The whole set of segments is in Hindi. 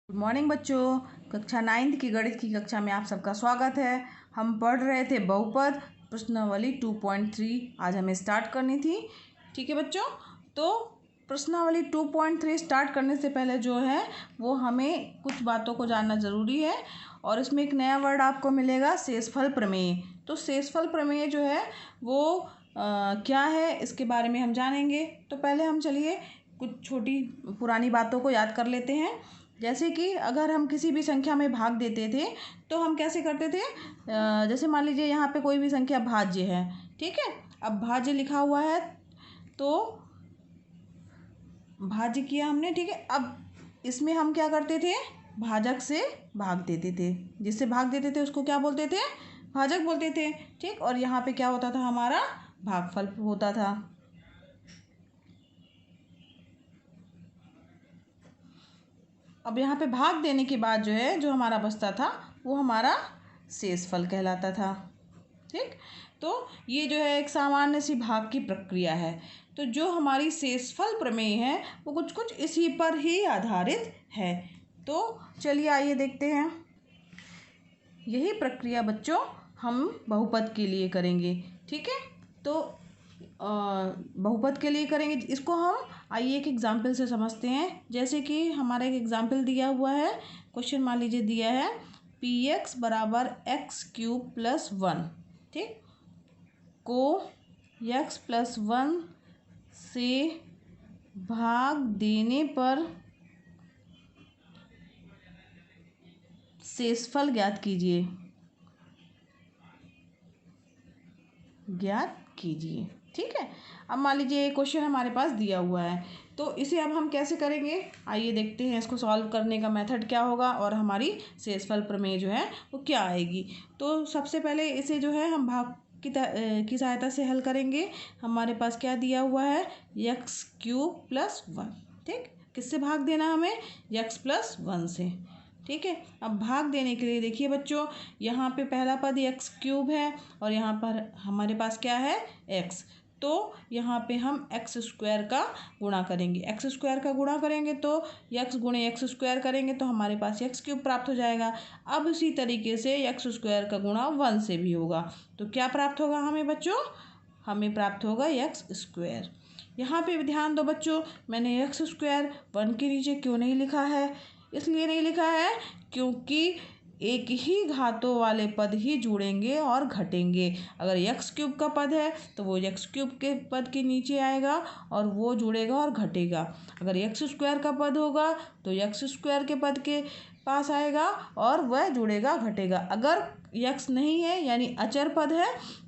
गुड मॉर्निंग बच्चों। कक्षा 9 की गणित की कक्षा में आप सबका स्वागत है। हम पढ़ रहे थे बहुपद प्रश्नावली 2.3। आज हमें स्टार्ट करनी थी। ठीक है बच्चों, तो प्रश्नावली 2.3 स्टार्ट करने से पहले जो है वो हमें कुछ बातों को जानना ज़रूरी है। और इसमें एक नया वर्ड आपको मिलेगा, शेषफल प्रमेय। तो शेषफल प्रमेय जो है वो क्या है, इसके बारे में हम जानेंगे। तो पहले हम चलिए कुछ छोटी पुरानी बातों को याद कर लेते हैं। जैसे कि अगर हम किसी भी संख्या में भाग देते थे तो हम कैसे करते थे। जैसे मान लीजिए यहाँ पे कोई भी संख्या भाज्य है, ठीक है। अब भाज्य लिखा हुआ है तो भाज्य किया हमने, ठीक है। अब इसमें हम क्या करते थे, भाजक से भाग देते थे। जिससे भाग देते थे उसको क्या बोलते थे, भाजक बोलते थे, ठीक। और यहाँ पे क्या होता था, हमारा भागफल होता था। अब यहाँ पे भाग देने के बाद जो है जो हमारा बचता था वो हमारा शेषफल कहलाता था, ठीक। तो ये जो है एक सामान्य सी भाग की प्रक्रिया है। तो जो हमारी शेषफल प्रमेय है वो कुछ कुछ इसी पर ही आधारित है। तो चलिए आइए देखते हैं। यही प्रक्रिया बच्चों हम बहुपद के लिए करेंगे, ठीक है। तो बहुपद के लिए करेंगे इसको हम। आइए एक एग्जाम्पल से समझते हैं। जैसे कि हमारा एक एग्जाम्पल दिया हुआ है, क्वेश्चन मान लीजिए दिया है px बराबर x³ + 1, ठीक। को x+1 से भाग देने पर शेषफल ज्ञात कीजिए, ठीक है। अब मान लीजिए ये क्वेश्चन हमारे पास दिया हुआ है, तो इसे अब हम कैसे करेंगे, आइए देखते हैं इसको सॉल्व करने का मेथड क्या होगा और हमारी शेषफल प्रमेय जो है वो क्या आएगी। तो सबसे पहले इसे जो है हम भाग की सहायता से हल करेंगे। हमारे पास क्या दिया हुआ है, x³ + 1, ठीक। किससे भाग देना हमें, x+1 से, ठीक है। अब भाग देने के लिए देखिए बच्चों, यहाँ पे पहला पद x³ है और यहाँ पर हमारे पास क्या है, x। तो यहाँ पे हम x² का गुणा करेंगे। x² का गुणा करेंगे तो x गुणे x² करेंगे तो हमारे पास x³ प्राप्त हो जाएगा। अब इसी तरीके से x² का गुणा 1 से भी होगा तो क्या प्राप्त होगा हमें बच्चों, हमें प्राप्त होगा x²। यहाँ पे ध्यान दो बच्चों, मैंने x² 1 के नीचे क्यों नहीं लिखा है, इसलिए नहीं लिखा है क्योंकि एक ही घातों वाले पद ही जुड़ेंगे और घटेंगे। अगर x³ का पद है तो वो x³ के पद के नीचे आएगा और वो जुड़ेगा और घटेगा। अगर x² का पद होगा तो x² के पद के पास आएगा और वह जुड़ेगा घटेगा। अगर x नहीं है यानी अचर पद है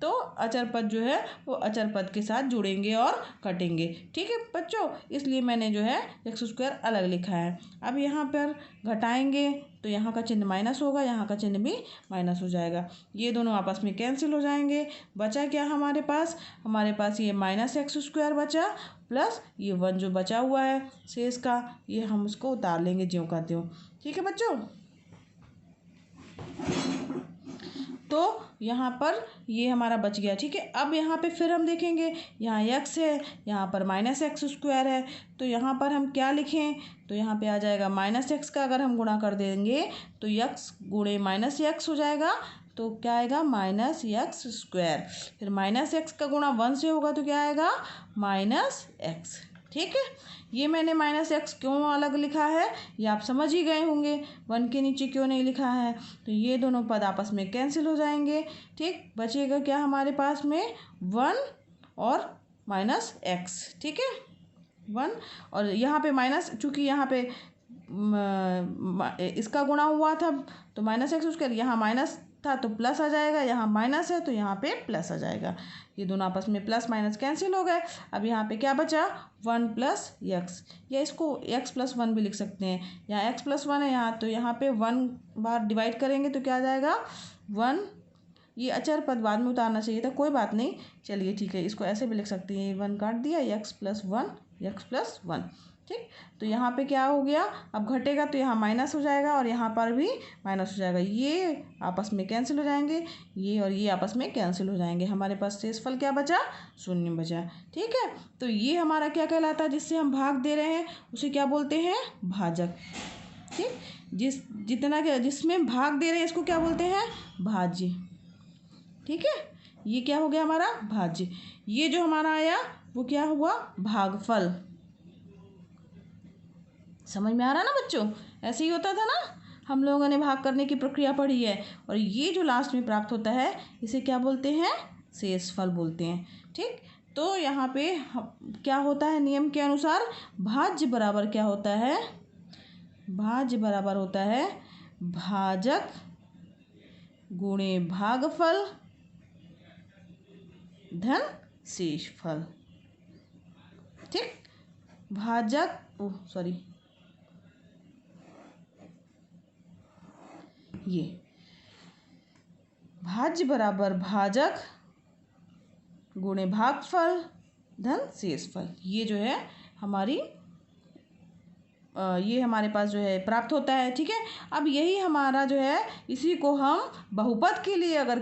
तो अचर पद जो है वो अचर पद के साथ जुड़ेंगे और कटेंगे, ठीक है बच्चों। इसलिए मैंने जो है x² अलग लिखा है। अब यहाँ पर घटाएंगे तो यहाँ का चिन्ह माइनस होगा, यहाँ का चिन्ह भी माइनस हो जाएगा। ये दोनों आपस में कैंसिल हो जाएंगे। बचा क्या हमारे पास, हमारे पास ये -x² बचा प्लस ये 1 जो बचा हुआ है शेष का, ये हम उसको उतार लेंगे ज्यों का त्यों, ठीक है बच्चों। तो यहाँ पर ये हमारा बच गया, ठीक है। अब यहाँ पे फिर हम देखेंगे, यहाँ x है, यहाँ पर -x² है, तो यहाँ पर हम क्या लिखें, तो यहाँ पे आ जाएगा -x का अगर हम गुणा कर देंगे तो x गुणे -x हो जाएगा। तो क्या आएगा, -x²। फिर -x का गुणा 1 से होगा तो क्या आएगा, -x, ठीक है। ये मैंने -x क्यों अलग लिखा है ये आप समझ ही गए होंगे, 1 के नीचे क्यों नहीं लिखा है। तो ये दोनों पद आपस में कैंसिल हो जाएंगे, ठीक। बचेगा क्या हमारे पास में, 1 और -x, ठीक है। 1 और यहाँ पे माइनस, चूँकि यहाँ पे इसका गुणा हुआ था तो -x², यहाँ माइनस था तो प्लस आ जाएगा, यहाँ माइनस है तो यहाँ पे प्लस आ जाएगा। ये दोनों आपस में प्लस माइनस कैंसिल हो गए। अब यहाँ पे क्या बचा, 1 + x, या इसको x+1 भी लिख सकते हैं। यहाँ x+1 है यहाँ, तो यहाँ पे 1 बार डिवाइड करेंगे तो क्या आ जाएगा, 1। ये अचर पद बाद में उतारना चाहिए था, कोई बात नहीं, चलिए ठीक है, इसको ऐसे भी लिख सकते हैं। 1 काट दिया, x+1, ठीक। तो यहाँ पे क्या हो गया, अब घटेगा तो यहाँ माइनस हो जाएगा और यहाँ पर भी माइनस हो जाएगा। ये आपस में कैंसिल हो जाएंगे, ये और ये आपस में कैंसिल हो जाएंगे। हमारे पास शेषफल क्या बचा, 0 बचा, ठीक है। तो ये हमारा क्या कहलाता है, जिससे हम भाग दे रहे हैं उसे क्या बोलते हैं, भाजक, ठीक। जिसमें भाग दे रहे हैं इसको क्या बोलते हैं, भाज्य। ठीक है, ये क्या हो गया हमारा भाज्य। ये जो हमारा आया वो क्या हुआ, भागफल। समझ में आ रहा ना बच्चों, ऐसे ही होता था ना, हम लोगों ने भाग करने की प्रक्रिया पढ़ी है। और ये जो लास्ट में प्राप्त होता है इसे क्या बोलते हैं, शेषफल बोलते हैं। ठीक, तो यहाँ पे क्या होता है, नियम के अनुसार भाज्य बराबर क्या होता है, भाज्य बराबर होता है भाजक गुणे भागफल धन शेषफल। ठीक, भाजक ये भाज्य बराबर भाजक गुणे भागफल धन शेषफल, ये जो है हमारी ये हमारे पास जो है प्राप्त होता है। ठीक है, अब यही हमारा जो है, इसी को हम बहुपद के लिए अगर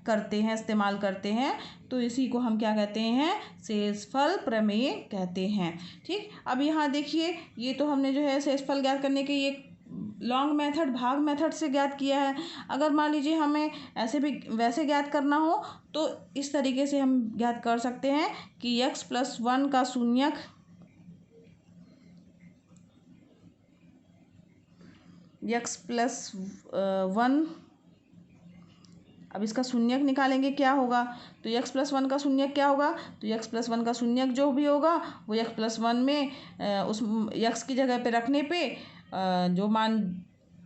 करते हैं, इस्तेमाल करते हैं, तो इसी को हम क्या कहते हैं, शेषफल प्रमेय कहते हैं। ठीक, अब यहाँ देखिए, ये तो हमने जो है शेषफल ज्ञात करने के ये लॉन्ग मेथड, भाग मेथड से ज्ञात किया है। अगर मान लीजिए हमें ऐसे भी वैसे ज्ञात करना हो तो इस तरीके से हम ज्ञात कर सकते हैं कि x+1 का शून्यक, x+1, अब इसका शून्यक निकालेंगे क्या होगा, तो x+1 का शून्यक क्या होगा, तो x+1 का शून्यक जो भी होगा वो x+1 में उस x की जगह पे रखने पे जो मान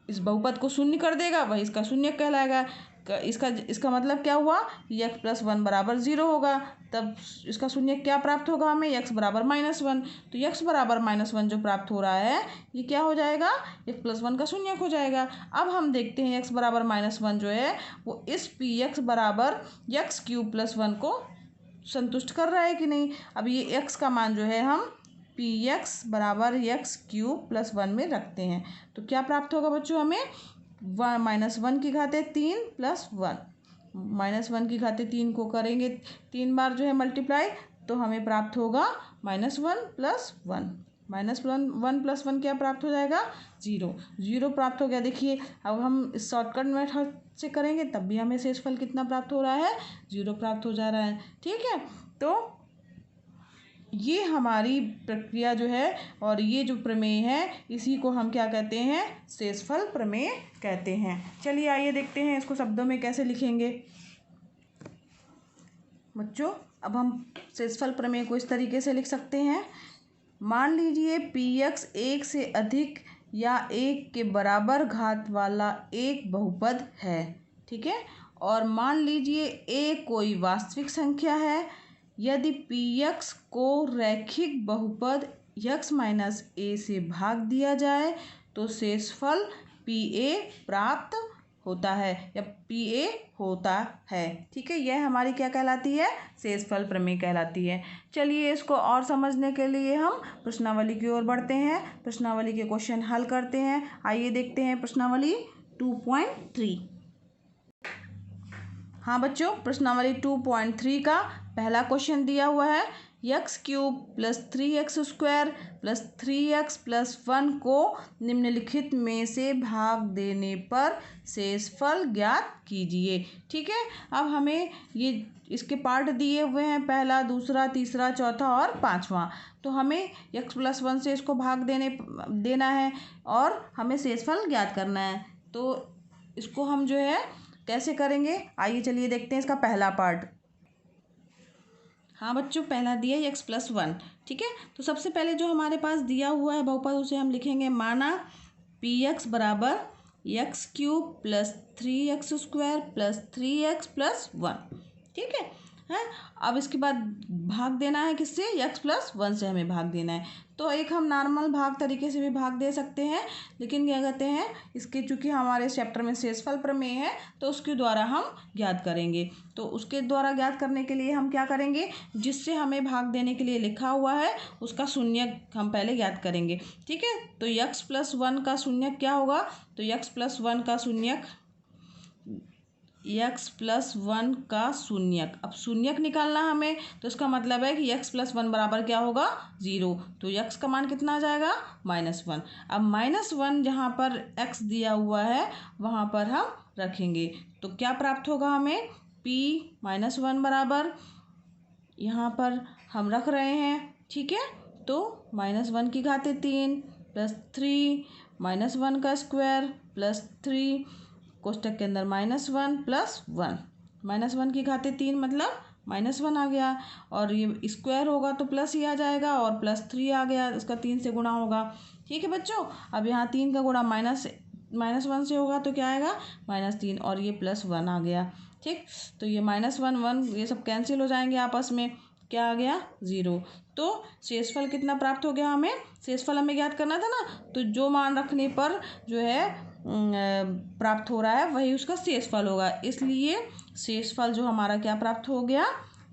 इस बहुपद को शून्य कर देगा वही इसका शून्यक कहलाएगा। इसका मतलब क्या हुआ, x+1 बराबर 0 होगा, तब इसका शून्यक क्या प्राप्त होगा हमें, x बराबर -1। तो x बराबर -1 जो प्राप्त हो रहा है ये क्या हो जाएगा, x+1 का शून्यक हो जाएगा। अब हम देखते हैं x बराबर -1 जो है वो इस px बराबर x³ + 1 को संतुष्ट कर रहा है कि नहीं। अब ये x का मान जो है हम px बराबर x³ + 1 में रखते हैं, तो क्या प्राप्त होगा बच्चों हमें, -1 की घाते 3 + 1, -1 की घाते 3 को करेंगे 3 बार जो है मल्टीप्लाई, तो हमें प्राप्त होगा -1 + 1, -1 + 1 क्या प्राप्त हो जाएगा, 0 प्राप्त हो गया। देखिए अब हम इस शॉर्टकट मेथड से करेंगे तब भी हमें शेषफल कितना प्राप्त हो रहा है, 0 प्राप्त हो जा रहा है। ठीक है, तो ये हमारी प्रक्रिया जो है और ये जो प्रमेय है इसी को हम क्या कहते हैं, शेषफल प्रमेय कहते हैं। चलिए आइए देखते हैं इसको शब्दों में कैसे लिखेंगे। बच्चों अब हम शेषफल प्रमेय को इस तरीके से लिख सकते हैं, मान लीजिए px 1 से अधिक या 1 के बराबर घात वाला एक बहुपद है। ठीक है, और मान लीजिए a कोई वास्तविक संख्या है, यदि px को रैखिक बहुपद x - a से भाग दिया जाए तो शेषफल pa प्राप्त होता है या pa होता है। ठीक है, यह हमारी क्या कहलाती है, शेषफल प्रमेय कहलाती है। चलिए इसको और समझने के लिए हम प्रश्नावली की ओर बढ़ते हैं, प्रश्नावली के क्वेश्चन हल करते हैं। आइए देखते हैं प्रश्नावली 2.3। हाँ बच्चों, प्रश्नावली 2.3 का पहला क्वेश्चन दिया हुआ है, x³ + 3x² + 3x + 1 को निम्नलिखित में से भाग देने पर शेषफल ज्ञात कीजिए। ठीक है, अब हमें ये इसके पार्ट दिए हुए हैं, पहला, दूसरा, तीसरा, चौथा और पांचवा। तो हमें x+1 से इसको भाग देना है और हमें शेषफल ज्ञात करना है। तो इसको हम जो है कैसे करेंगे, आइए चलिए देखते हैं इसका पहला पार्ट। हाँ बच्चों, पहला दिया है x+1। ठीक है, तो सबसे पहले जो हमारे पास दिया हुआ है बहुपद उसे हम लिखेंगे, माना px बराबर x³ + 3x² + 3x + 1। ठीक है, अब इसके बाद भाग देना है किससे, x+1 से हमें भाग देना है। तो एक हम नॉर्मल भाग तरीके से भी भाग दे सकते हैं, लेकिन क्या कहते हैं इसके चूँकि हमारे चैप्टर में शेषफल प्रमेय है तो उसके द्वारा हम ज्ञात करेंगे। तो उसके द्वारा ज्ञात करने के लिए हम क्या करेंगे, जिससे हमें भाग देने के लिए लिखा हुआ है उसका शून्यक हम पहले ज्ञात करेंगे। ठीक है, तो x+1 का शून्यक क्या होगा, तो x+1 का शून्यक x प्लस वन का शून्यक। अब शून्यक निकालना हमें, तो इसका मतलब है कि x प्लस वन बराबर क्या होगा, 0। तो x का मान कितना आ जाएगा, -1। अब -1 जहाँ पर x दिया हुआ है वहाँ पर हम रखेंगे तो क्या प्राप्त होगा हमें, p -1 बराबर, यहाँ पर हम रख रहे हैं, ठीक है। तो -1 की घाते 3 प्लस 3 -1 का स्क्वायर प्लस 3 कोष्टक के अंदर -1 प्लस 1, -1 की घाते 3 मतलब -1 आ गया, और ये स्क्वायर होगा तो प्लस ही आ जाएगा, और प्लस 3 आ गया, इसका 3 से गुणा होगा, ठीक है बच्चों। अब यहाँ 3 का गुणा -1 से होगा तो क्या आएगा, -3, और ये +1 आ गया, ठीक। तो ये -1 ये सब कैंसिल हो जाएंगे आपस में, क्या आ गया, 0। तो शेषफल कितना प्राप्त हो गया हमें, शेषफल हमें ज्ञात करना था ना, तो जो मान रखने पर जो है प्राप्त हो रहा है वही उसका शेषफल होगा, इसलिए शेषफल जो हमारा क्या प्राप्त हो गया,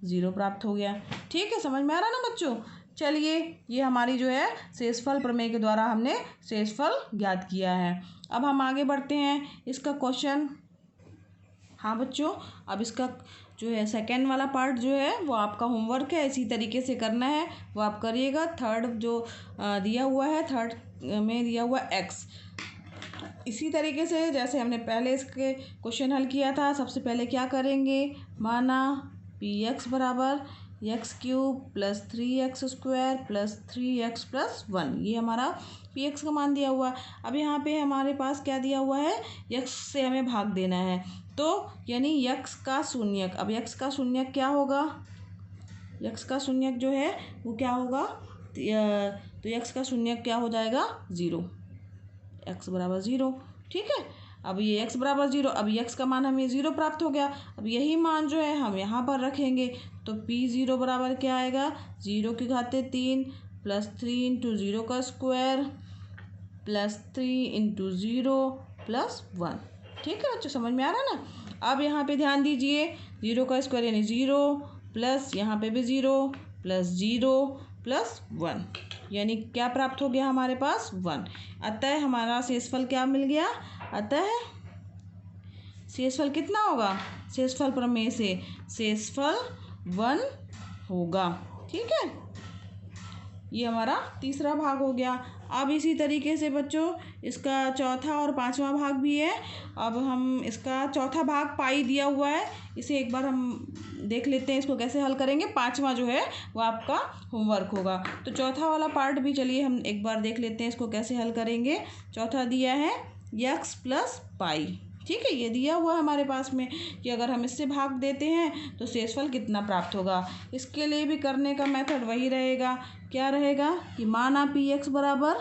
0 प्राप्त हो गया, ठीक है। समझ में आ रहा ना बच्चों। चलिए, ये हमारी जो है शेषफल प्रमेय के द्वारा हमने शेषफल ज्ञात किया है। अब हम आगे बढ़ते हैं, इसका क्वेश्चन, हाँ बच्चों, अब इसका जो है सेकेंड वाला पार्ट जो है वो आपका होमवर्क है, इसी तरीके से करना है, वो आप करिएगा। थर्ड जो दिया हुआ है, थर्ड में दिया हुआ x, इसी तरीके से जैसे हमने पहले इसके क्वेश्चन हल किया था। सबसे पहले क्या करेंगे, माना px बराबर x³ plus 3x² plus 3x plus 1, ये हमारा px का मान दिया हुआ। अब यहाँ पे हमारे पास क्या दिया हुआ है, x से हमें भाग देना है, तो यानी x का शून्यक। अब x का शून्यक क्या होगा, x का शून्यक जो है वो क्या होगा, तो x का शून्यक क्या हो जाएगा, 0, x बराबर 0, ठीक है। अब ये x बराबर 0, अब x का मान हमें 0 प्राप्त हो गया। अब यही मान जो है हम यहाँ पर रखेंगे, तो p0 बराबर क्या आएगा, 0 की घाते 3 प्लस 3 इंटू 0 का स्क्वायर प्लस 3 इंटू 0 प्लस 1, ठीक है बच्चों, समझ में आ रहा है ना। अब यहाँ पे ध्यान दीजिए, 0 का स्क्वायर यानी 0 प्लस यहाँ पे भी 0 प्लस 0 प्लस 1, यानी क्या प्राप्त हो गया हमारे पास, 1। अतः हमारा शेषफल क्या मिल गया, अतः शेषफल कितना होगा, शेषफल प्रमेय से शेषफल 1 होगा, ठीक है। ये हमारा तीसरा भाग हो गया। अब इसी तरीके से बच्चों इसका चौथा और पांचवा भाग भी है। अब हम इसका चौथा भाग पाई दिया हुआ है, इसे एक बार हम देख लेते हैं, इसको कैसे हल करेंगे। पांचवा जो है वो आपका होमवर्क होगा। तो चौथा वाला पार्ट भी चलिए हम एक बार देख लेते हैं, इसको कैसे हल करेंगे। चौथा दिया है x प्लस पाई, ठीक है, ये दिया हुआ है हमारे पास में कि अगर हम इससे भाग देते हैं तो शेषफल कितना प्राप्त होगा। इसके लिए भी करने का मेथड वही रहेगा, क्या रहेगा कि माना px बराबर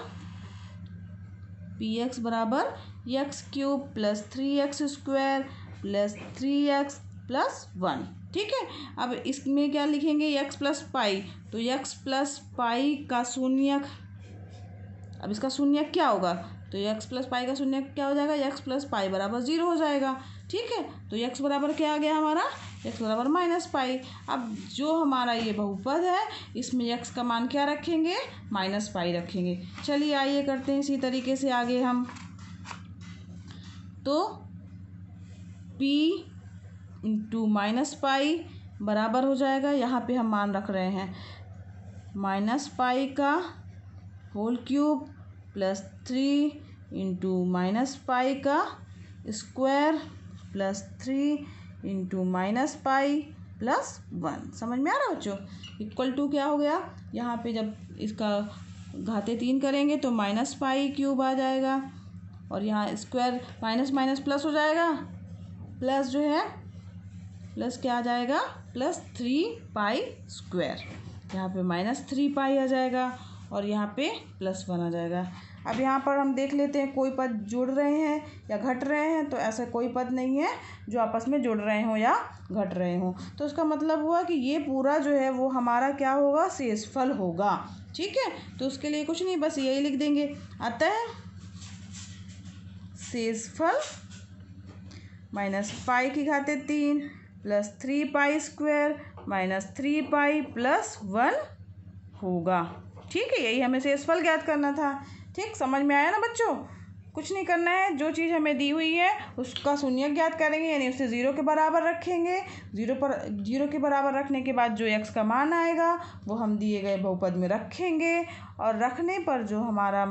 x³ plus 3x² plus 3x plus 1, ठीक है। अब इसमें क्या लिखेंगे, x प्लस पाई, तो x प्लस पाई का शून्यक, अब इसका शून्यक क्या होगा, तो x प्लस पाई का शून्यक क्या हो जाएगा, x प्लस पाई बराबर 0 हो जाएगा, ठीक है। तो x बराबर क्या आ गया हमारा, x बराबर -पाई। अब जो हमारा ये बहुपद है इसमें x का मान क्या रखेंगे, -पाई रखेंगे। चलिए आइए करते हैं इसी तरीके से आगे हम। तो p इंटू -पाई बराबर हो जाएगा, यहाँ पे हम मान रख रहे हैं -पाई का होल क्यूब प्लस 3 इंटू -पाई का square plus 3 into -pi plus 1, समझ में आ रहा है बच्चों। इक्वल टू क्या हो गया, यहाँ पे जब इसका घाते 3 करेंगे तो -पाई क्यूब आ जाएगा, और यहाँ स्क्वायर माइनस माइनस प्लस हो जाएगा, प्लस जो है प्लस क्या आ जाएगा, प्लस 3 पाई स्क्वायर, यहाँ पे -3 पाई आ जाएगा, और यहाँ पे +1 आ जाएगा। अब यहाँ पर हम देख लेते हैं कोई पद जुड़ रहे हैं या घट रहे हैं, तो ऐसा कोई पद नहीं है जो आपस में जुड़ रहे हों या घट रहे हों। तो इसका मतलब हुआ कि ये पूरा जो है वो हमारा क्या होगा, शेषफल होगा, ठीक है। तो उसके लिए कुछ नहीं, बस यही लिख देंगे, अतः शेषफल -पाई की घाते 3 plus 3 pi square minus 3 pi plus 1 होगा, ठीक है। यही हमें शेषफल ज्ञात करना था, ठीक, समझ में आया ना बच्चों। कुछ नहीं करना है, जो चीज़ हमें दी हुई है उसका शून्य ज्ञात करेंगे, यानी उसे 0 के बराबर रखेंगे। 0 के बराबर रखने के बाद जो x का मान आएगा वो हम दिए गए बहुपद में रखेंगे, और रखने पर जो हमारा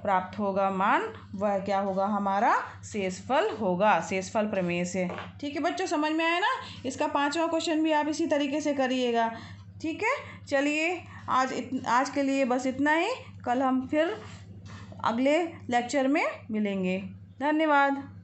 प्राप्त होगा मान वह क्या होगा, हमारा शेषफल होगा, शेषफल प्रमेय से। ठीक है बच्चों, समझ में आया ना। इसका 5वां क्वेश्चन भी आप इसी तरीके से करिएगा। ठीक है, चलिए आज के लिए बस इतना ही। कल हम फिर अगले लेक्चर में मिलेंगे। धन्यवाद।